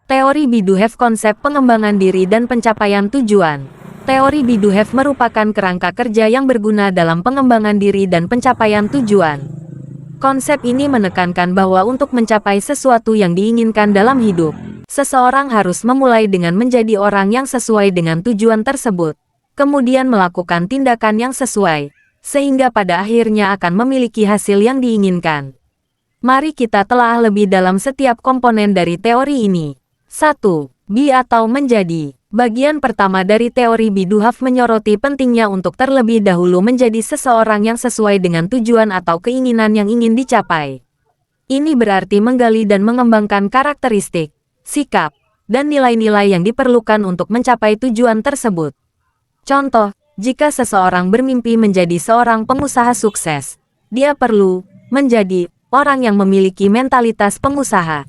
Teori Biduhev konsep pengembangan diri dan pencapaian tujuan. Teori Biduhev merupakan kerangka kerja yang berguna dalam pengembangan diri dan pencapaian tujuan. Konsep ini menekankan bahwa untuk mencapai sesuatu yang diinginkan dalam hidup, seseorang harus memulai dengan menjadi orang yang sesuai dengan tujuan tersebut, kemudian melakukan tindakan yang sesuai, sehingga pada akhirnya akan memiliki hasil yang diinginkan. Mari kita telah lebih dalam setiap komponen dari teori ini. 1. Be atau menjadi. Bagian pertama dari teori Biduhev menyoroti pentingnya untuk terlebih dahulu menjadi seseorang yang sesuai dengan tujuan atau keinginan yang ingin dicapai. Ini berarti menggali dan mengembangkan karakteristik, sikap, dan nilai-nilai yang diperlukan untuk mencapai tujuan tersebut. Contoh, jika seseorang bermimpi menjadi seorang pengusaha sukses, dia perlu menjadi orang yang memiliki mentalitas pengusaha.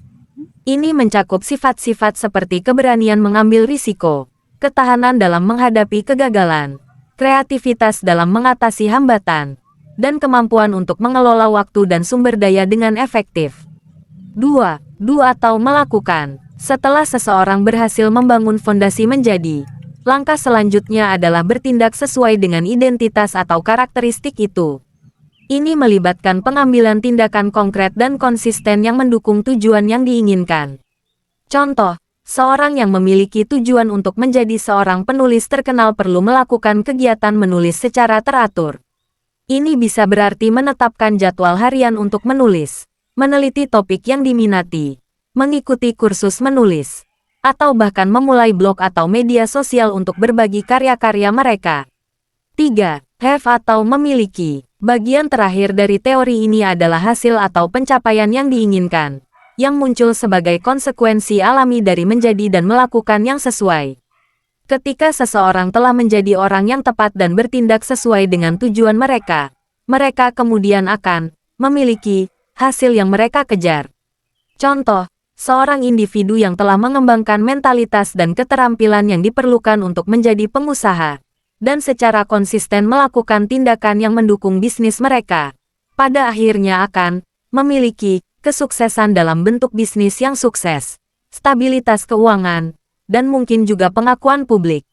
Ini mencakup sifat-sifat seperti keberanian mengambil risiko, ketahanan dalam menghadapi kegagalan, kreativitas dalam mengatasi hambatan, dan kemampuan untuk mengelola waktu dan sumber daya dengan efektif. 2. Do atau melakukan. Setelah seseorang berhasil membangun fondasi menjadi, langkah selanjutnya adalah bertindak sesuai dengan identitas atau karakteristik itu. Ini melibatkan pengambilan tindakan konkret dan konsisten yang mendukung tujuan yang diinginkan. Contoh, seorang yang memiliki tujuan untuk menjadi seorang penulis terkenal perlu melakukan kegiatan menulis secara teratur. Ini bisa berarti menetapkan jadwal harian untuk menulis, meneliti topik yang diminati, mengikuti kursus menulis, atau bahkan memulai blog atau media sosial untuk berbagi karya-karya mereka. 3. Have atau memiliki. Bagian terakhir dari teori ini adalah hasil atau pencapaian yang diinginkan, yang muncul sebagai konsekuensi alami dari menjadi dan melakukan yang sesuai. Ketika seseorang telah menjadi orang yang tepat dan bertindak sesuai dengan tujuan mereka, mereka kemudian akan memiliki hasil yang mereka kejar. Contoh, seorang individu yang telah mengembangkan mentalitas dan keterampilan yang diperlukan untuk menjadi pengusaha, dan secara konsisten melakukan tindakan yang mendukung bisnis mereka, pada akhirnya akan memiliki kesuksesan dalam bentuk bisnis yang sukses, stabilitas keuangan, dan mungkin juga pengakuan publik.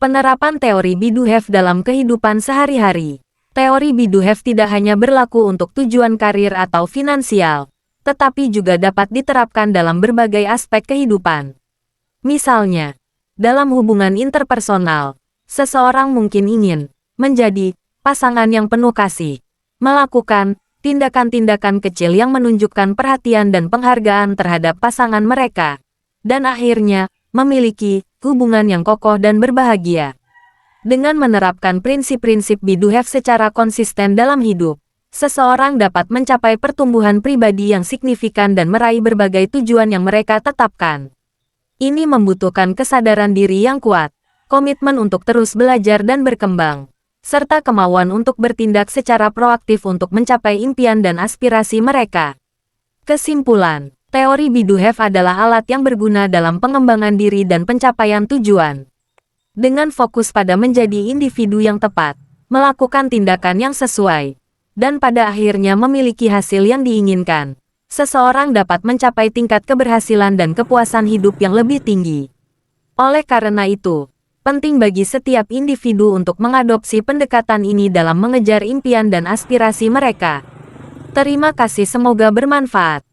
Penerapan teori Biduhev dalam kehidupan sehari-hari. Teori Biduhev tidak hanya berlaku untuk tujuan karir atau finansial, tetapi juga dapat diterapkan dalam berbagai aspek kehidupan. Misalnya, dalam hubungan interpersonal, seseorang mungkin ingin menjadi pasangan yang penuh kasih, melakukan tindakan-tindakan kecil yang menunjukkan perhatian dan penghargaan terhadap pasangan mereka, dan akhirnya memiliki hubungan yang kokoh dan berbahagia. Dengan menerapkan prinsip-prinsip Biduhev secara konsisten dalam hidup, seseorang dapat mencapai pertumbuhan pribadi yang signifikan dan meraih berbagai tujuan yang mereka tetapkan. Ini membutuhkan kesadaran diri yang kuat, komitmen untuk terus belajar dan berkembang, serta kemauan untuk bertindak secara proaktif untuk mencapai impian dan aspirasi mereka. Kesimpulan, teori Biduhev adalah alat yang berguna dalam pengembangan diri dan pencapaian tujuan. Dengan fokus pada menjadi individu yang tepat, melakukan tindakan yang sesuai, dan pada akhirnya memiliki hasil yang diinginkan, seseorang dapat mencapai tingkat keberhasilan dan kepuasan hidup yang lebih tinggi. Oleh karena itu, penting bagi setiap individu untuk mengadopsi pendekatan ini dalam mengejar impian dan aspirasi mereka. Terima kasih, semoga bermanfaat.